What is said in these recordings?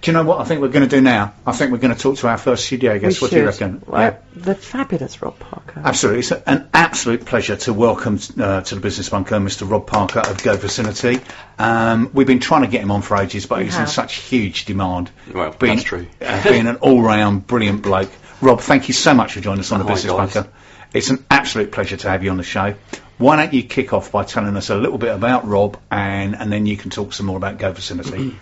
Do you know what I think we're going to do now? I think we're going to talk to our first studio guest. What do you reckon? Well, the fabulous Rob Parker. Absolutely. It's an absolute pleasure to welcome to the Business Bunker Mr. Rob Parker of Go Vicinity. We've been trying to get him on for ages, but he's in such huge demand. Well, that's true. Being an all-round brilliant bloke. Rob, thank you so much for joining us on the Business Bunker. It's an absolute pleasure to have you on the show. Why don't you kick off by telling us a little bit about Rob, and then you can talk some more about Go Vicinity.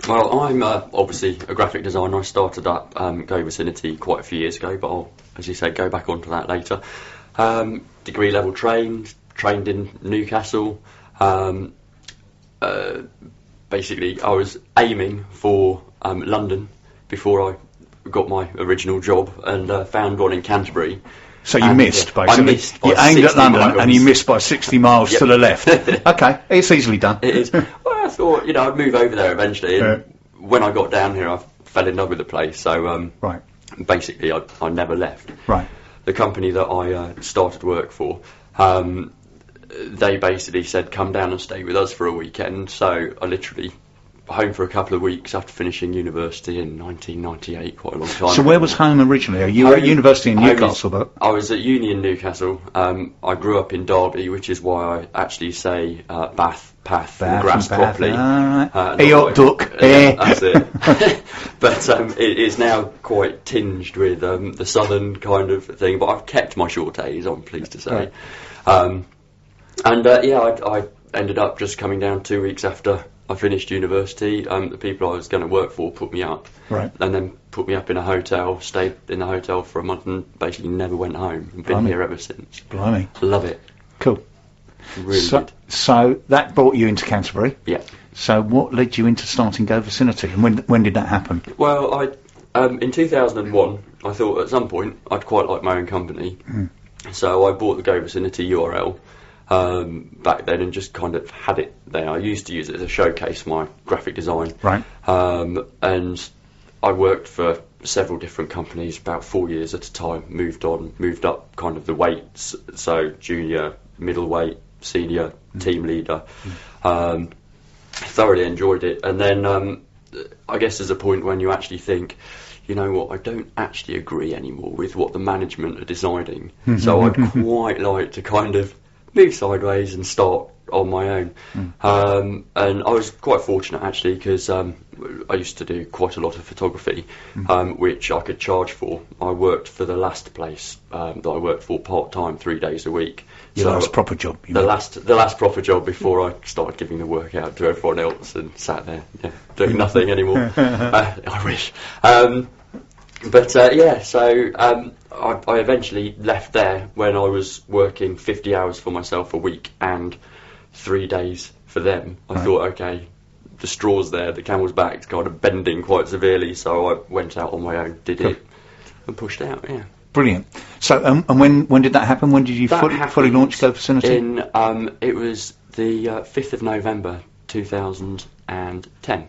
Well, I'm obviously a graphic designer. I started up Go Vicinity quite a few years ago, but I'll, as you say, go back onto that later. Degree level trained in Newcastle. Basically, I was aiming for London before I got my original job, and found one in Canterbury. So you missed, basically. I missed by you aimed at London miles. and you missed by 60 miles to the left. Okay, it's easily done. It is. Well, I thought, I'd move over there eventually, and when I got down here, I fell in love with the place, so right. Basically I never left. Right. The company that I started work for, they basically said, come down and stay with us for a weekend, so I literally home for a couple of weeks after finishing university in 1998, quite a long time. So where was home originally? Are you at university in Newcastle? I was at uni in Newcastle. I grew up in Derby, which is why I actually say Bath, and grass properly. Eot duck. Yeah, that's it. But it is now quite tinged with the southern kind of thing, but I've kept my short A's, I'm pleased to say. Right. I ended up just coming down 2 weeks after I finished university. The people I was going to work for put me up, right, and then put me up in a hotel, stayed in the hotel for a month, and basically never went home, and been here ever since. Blimey. Love it. Cool. Really good. So that brought you into Canterbury? Yeah. So what led you into starting Go Vicinity, and when did that happen? Well, in 2001, I thought at some point I'd quite like my own company, so I bought the Go Vicinity URL back then and just kind of had it there. I used to use it as a showcase for my graphic design. Right. And I worked for several different companies, about 4 years at a time, moved up kind of the weights, so junior, middleweight, senior, team leader. Thoroughly enjoyed it. And then I guess there's a point when you actually think, you know what, I don't actually agree anymore with what the management are deciding. So I'd quite like to kind of move sideways and start on my own. And I was quite fortunate actually, because I used to do quite a lot of photography, which I could charge for. I worked for the last place that I worked for part-time 3 days a week. Your last proper job? The last proper job before I started giving the work out to everyone else and sat there doing nothing anymore. I wish. I eventually left there when I was working 50 hours for myself a week and 3 days for them. I thought, okay, the straw's there, the camel's back, it's kind of bending quite severely, so I went out on my own, did it, and pushed out, yeah. Brilliant. So, and when did that happen? When did you fully launch Go Vicinity? It was the 5th of November, 2010.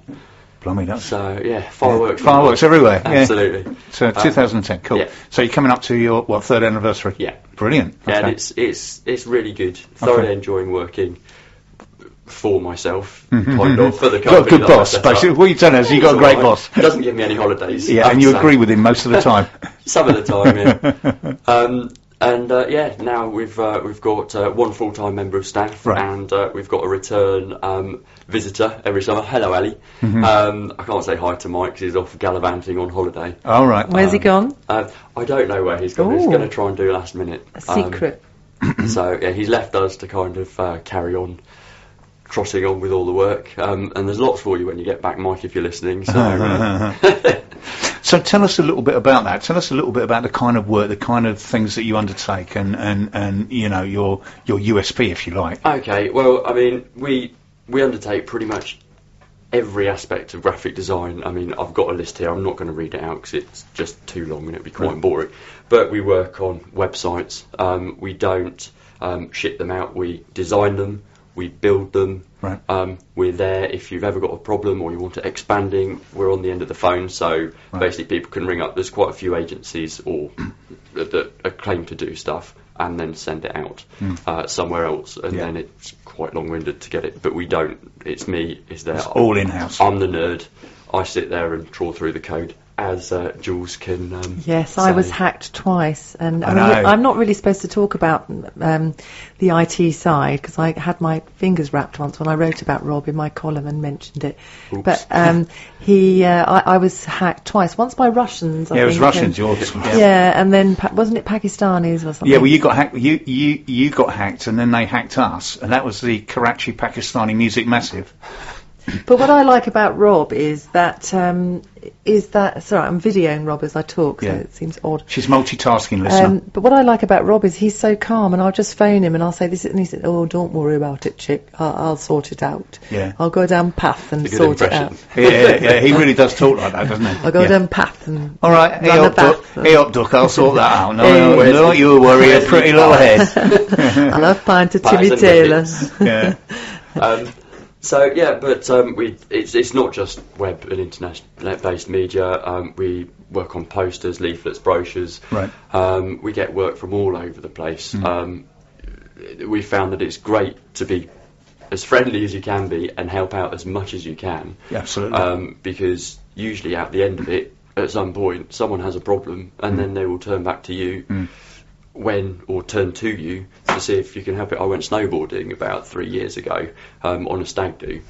Blimey, that's... So, yeah, fireworks. Fireworks everywhere. Absolutely. Yeah. So, 2010, cool. Yeah. So you're coming up to your, third anniversary? Yeah. Brilliant. Okay. Yeah, and it's really good. Thoroughly enjoying working for myself, kind of, for the company. You've got a good boss, basically. What you've done is you've got a great boss. He doesn't give me any holidays. Yeah, and you agree with him most of the time. Some of the time, yeah. Now we've got one full-time member of staff, and we've got a return visitor every summer. Hello, Ali. I can't say hi to Mike because he's off gallivanting on holiday. All right. Where's he gone? I don't know where he's gone. He's going to try and do last minute. A secret. So yeah, he's left us to kind of carry on, trotting on with all the work. And there's lots for you when you get back, Mike, if you're listening. So. So tell us a little bit about that. Tell us a little bit about the kind of work, the kind of things that you undertake, and you know your USP, if you like. Okay. Well, I mean, we undertake pretty much every aspect of graphic design. I mean, I've got a list here. I'm not going to read it out because it's just too long and it'd be quite boring. But we work on websites. We don't ship them out. We design them. We build them. Right. We're there if you've ever got a problem or you want it expanding. We're on the end of the phone, so basically people can ring up. There's quite a few agencies or that claim to do stuff and then send it out somewhere else, and then it's quite long-winded to get it. But we don't. It's me. It's there. It's all in-house. I'm the nerd. I sit there and trawl through the code, as Jules can. Yes, say. I was hacked twice, and I know. I'm not really supposed to talk about the IT side because I had my fingers wrapped once when I wrote about Rob in my column and mentioned it. Oops. But I was hacked twice. Once by Russians. I Yeah, it was think, Russians. and- Yours. Yeah, and then wasn't it Pakistanis or something? Yeah, well, you got hacked. You got hacked, and then they hacked us, and that was the Karachi Pakistani music massive. But what I like about Rob is that sorry, I'm videoing Rob as I talk, Yeah. so it seems odd. She's multitasking, listener. But what I like about Rob is he's so calm, and I'll just phone him and I'll say this, and he said, "Oh, don't worry about it, chick. I'll sort it out. Yeah. I'll go down path and It's a good sort it impression. out. Yeah, he really does talk like that, doesn't he? I'll go Yeah. down path and All right, hey run a up, Duck. bath. Hey up, Duck. I'll sort that out. No, Hey. don't you worry, a pretty little head. I'll have pint to Pies Timmy and Taylor. biscuits. Yeah. So yeah, but it's not just web and internet-based media. We work on posters, leaflets, brochures. Right. We get work from all over the place. We found that it's great to be as friendly as you can be and help out as much as you can. Yeah, absolutely. Because usually at the end of it, at some point, someone has a problem, and then they will turn back to you. Or turn to you to see if you can help it. I went snowboarding about 3 years ago on a stag do,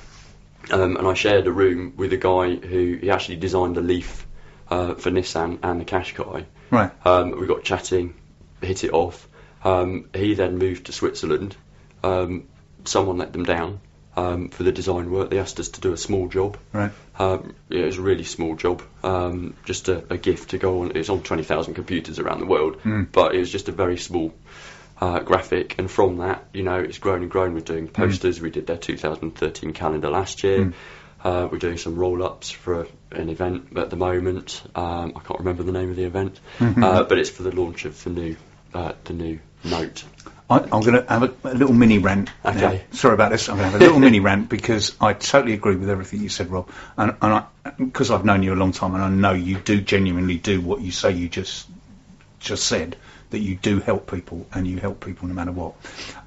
and I shared a room with a guy who he actually designed a Leaf for Nissan and the Qashqai. Right. We got chatting, hit it off. He then moved to Switzerland. Someone let them down for the design work. They asked us to do a small job. Right. It was a really small job, just a gift to go on. It's on 20,000 computers around the world, but it was just a very small graphic. And from that, it's grown and grown. We're doing posters. We did their 2013 calendar last year. We're doing some roll-ups for an event at the moment. I can't remember the name of the event, but it's for the launch of the new Note. I'm going to have a little mini rant. Okay. Now. Sorry about this. I'm going to have a little mini rant because I totally agree with everything you said, Rob. And because I've known you a long time, and I know you do genuinely do what you say you just said, that you do help people, and you help people no matter what.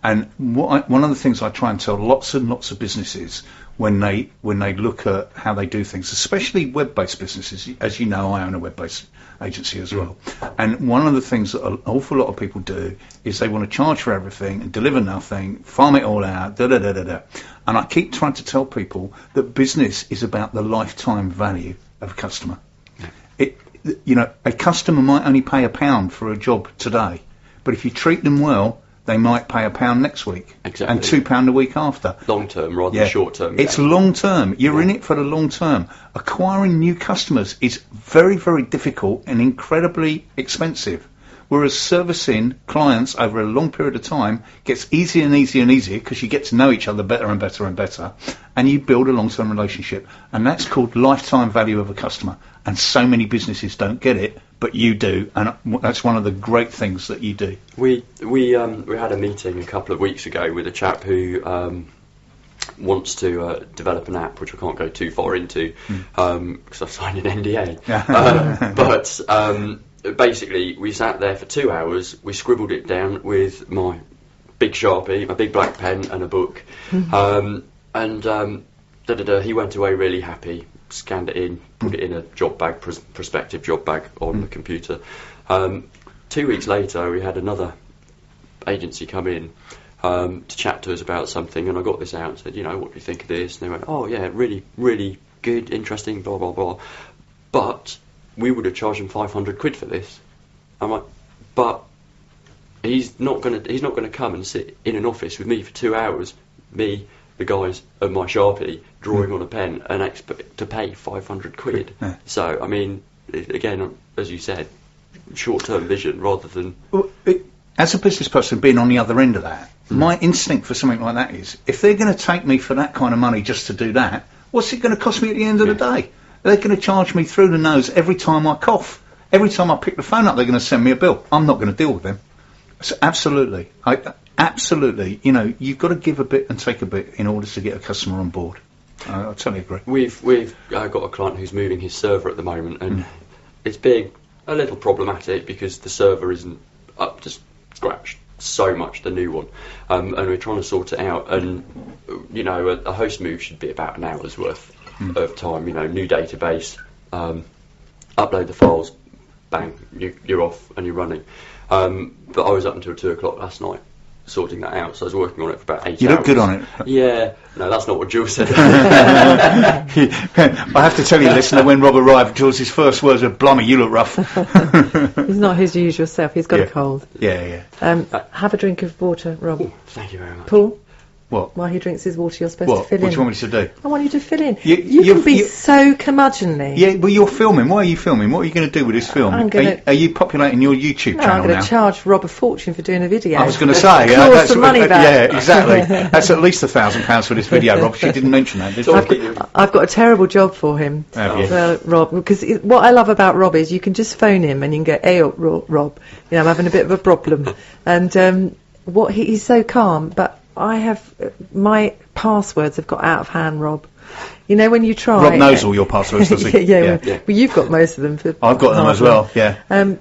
And one of the things I try and tell lots and lots of businesses when they look at how they do things, especially web-based businesses. As you know, I own a web-based agency as well. And one of the things that an awful lot of people do is they want to charge for everything and deliver nothing, farm it all out, da-da-da-da-da. And I keep trying to tell people that business is about the lifetime value of a customer. A customer might only pay £1 for a job today, but if you treat them well, they might pay £1 next week. Exactly. And £2 the week after. Long term rather than short term. It's long term. You're in it for the long term. Acquiring new customers is very, very difficult and incredibly expensive. Whereas servicing clients over a long period of time gets easier and easier and easier because you get to know each other better and better and better, and you build a long-term relationship. And that's called lifetime value of a customer. And so many businesses don't get it, but you do, and that's one of the great things that you do. We had a meeting a couple of weeks ago with a chap who wants to develop an app, which I can't go too far into because I've signed an NDA. But basically, we sat there for 2 hours. We scribbled it down with my big Sharpie, my big black pen, and a book. He went away really happy. Scanned it in, put it in a job bag, prospective job bag on the computer. 2 weeks later, we had another agency come in to chat to us about something, and I got this out and said, what do you think of this? And they went, oh yeah, really, really good, interesting, blah blah blah. But we would have charged him £500 for this. I'm like, but he's not gonna come and sit in an office with me for 2 hours. Me, the guys, and my Sharpie drawing on a pen and expect to pay £500. Yeah. So, I mean, again, as you said, short-term vision rather than... As a business person being on the other end of that, my instinct for something like that is, if they're going to take me for that kind of money just to do that, what's it going to cost me at the end of the day? They're going to charge me through the nose every time I cough. Every time I pick the phone up, they're going to send me a bill. I'm not going to deal with them. So absolutely. Absolutely, you've got to give a bit and take a bit in order to get a customer on board. I totally agree. We've got a client who's moving his server at the moment, and it's being a little problematic because the server isn't up to scratch so much, the new one, and we're trying to sort it out. And a host move should be about an hour's worth. of time. New database, upload the files, bang, you're off and you're running. But I was up until 2 o'clock last night sorting that out, so I was working on it for about 8 hours. You look good on it. Yeah, no, that's not what Jules said. I have to tell you, listener, when Rob arrived, Jules' first words were, "Blimey, you look rough." He's not his usual self. He's got a cold. Yeah. Have a drink of water, Rob. Ooh, thank you very much. Paul? What? While he drinks his water, you're supposed to fill in. What do you want me to do? I want you to fill in. You can be so curmudgeonly. Yeah, well, you're filming. Why are you filming? What are you going to do with this film? Are you populating your YouTube channel I'm going to charge Rob a fortune for doing a video. I was going to say, claw some money back. Yeah, exactly. That's at least £1,000 for this video, Rob. She didn't mention that, did she? I've got a terrible job for him, Rob. Because what I love about Rob is you can just phone him and you can go, "Hey, Rob, I'm having a bit of a problem," and he's so calm, but. My passwords have got out of hand, Rob. When you try... Rob knows all your passwords, does he? yeah. Well, you've got most of them. I've got them as well, yeah.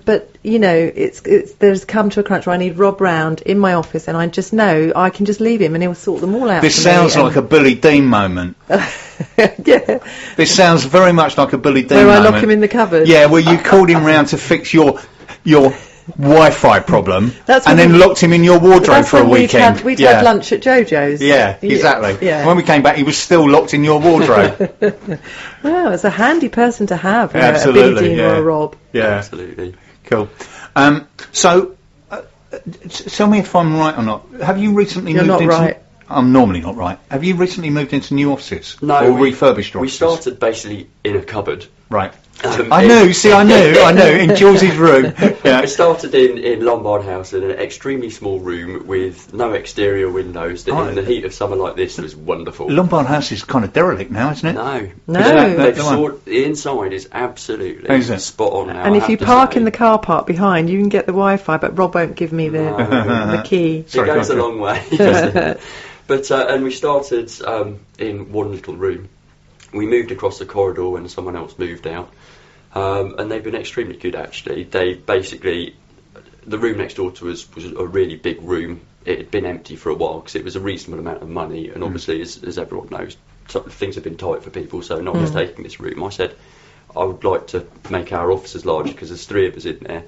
But, there's come to a crunch where I need Rob round in my office, and I just know I can just leave him and he'll sort them all out. This sounds like a Billy Dean moment. Yeah. This sounds very much like a Billy Dean moment. moment. Where I lock him in the cupboard. Yeah, where you called him round to fix your Wi-Fi problem, and then locked him in your wardrobe for a weekend. We'd had lunch at Jojo's. Yeah, exactly. Yeah. And when we came back, he was still locked in your wardrobe. Well, it's a handy person to have, absolutely, a Billy Dean or a Rob. Yeah, absolutely. Cool. So, tell me if I'm right or not. Have you recently moved into... You're not right. I'm normally not right. Have you recently moved into new offices? No. Or refurbished offices? We started basically in a cupboard. Right. I knew, in Jules's room. Yeah. We started in Lombard House in an extremely small room with no exterior windows that in the heat of summer like this was wonderful. Lombard House is kind of derelict now, isn't it? No. The inside is absolutely spot on now. And if you park in the car park behind, you can get the Wi-Fi, but Rob won't give me the key. It goes a long way. But and we started in one little room. We moved across the corridor when someone else moved out. And they've been extremely good, actually. They basically, the room next door to us was a really big room. It had been empty for a while because it was a reasonable amount of money, and obviously, as everyone knows, things have been tight for people, so no one's taking this room. I said, I would like to make our offices larger because there's 3 of us in there.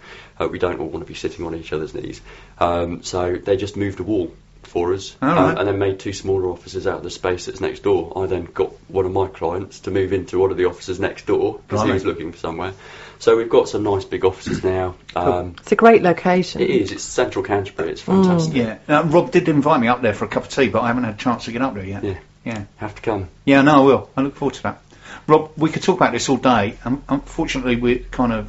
We don't all want to be sitting on each other's knees. So they just moved a wall for us, and then made 2 smaller offices out of the space that's next door. I then got one of my clients to move into one of the offices next door because he was looking for somewhere. So we've got some nice big offices now. It's a great location. It is. It's central Canterbury. It's fantastic. Yeah. Rob did invite me up there for a cup of tea, but I haven't had a chance to get up there yet. Yeah. Have to come. Yeah, no, I will. I look forward to that. Rob, we could talk about this all day. Unfortunately, we're kind of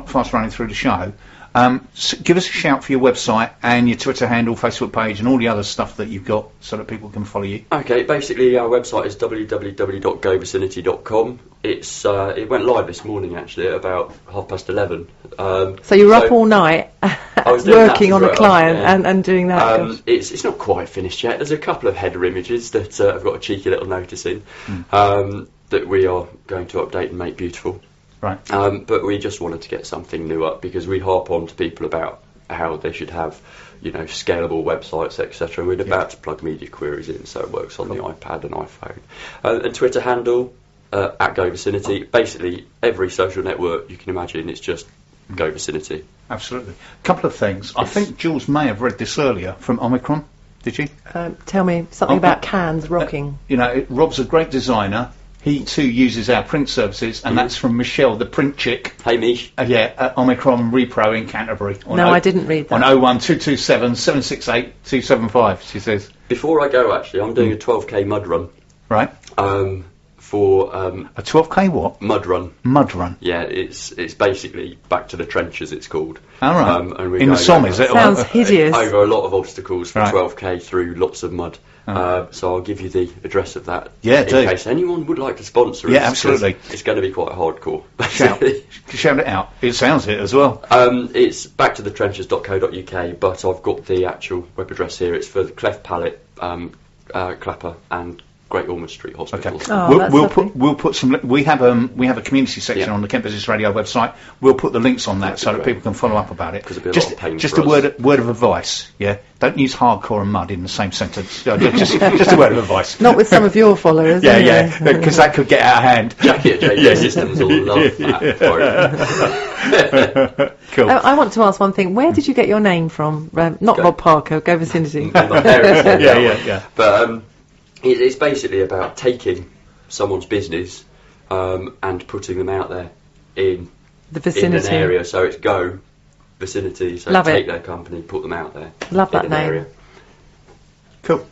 fast running through the show. Give us a shout for your website and your Twitter handle, Facebook page, and all the other stuff that you've got so that people can follow you. Okay, basically our website is www.govicinity.com. It went live this morning actually at about 11:30. So you were up all night working on a client and doing that. It's not quite finished yet. There's a couple of header images that I've got a cheeky little notice in that we are going to update and make beautiful. Right. But we just wanted to get something new up because we harp on to people about how they should have, scalable websites, etc. And we're about to plug media queries in so it works on the iPad and iPhone. And Twitter handle at GoVicinity. Basically, every social network you can imagine, it's just GoVicinity. Absolutely. A couple of things. Yes. I think Jules may have read this earlier from Omicron. Did you? Tell me something about cans rocking. Rob's a great designer. He too uses our print services, and that's from Michelle, the print chick. Hey, Mish. At Omicron Repro in Canterbury. I didn't read that. On 01227 768 275, she says. Before I go, actually, I'm doing a 12k mud run. Right. For a 12k what? Mud run. Mud run. Yeah, it's basically back to the trenches. It's called. All right. And in the Somme, is it? Sounds hideous. Over a lot of obstacles for 12k through lots of mud. So I'll give you the address of that. Yeah, in case anyone would like to sponsor us. Yeah, absolutely. It's going to be quite hardcore. Shout it out. It sounds it as well. It's backtothetrenches.co.uk, but I've got the actual web address here. It's for the cleft palate clapper and Great Ormond Street Hospital. Okay. Oh, that's lovely. We'll put some. We have a community section on the Kent Business Radio website. We'll put the links on that so that people can follow up about it. Just a word of advice. Yeah, don't use hardcore and mud in the same sentence. Just a word of advice. Not with some of your followers. Yeah, because that could get out of hand. Jackie at JJ Systems will love that. Cool. I want to ask one thing. Where did you get your name from? Not Rob Parker. Go Vicinity. Yeah. But it's basically about taking someone's business and putting them out there in the vicinity. In an area. So it's Go Vicinity. So take their company, put them out there. Love that in name. Area. Cool.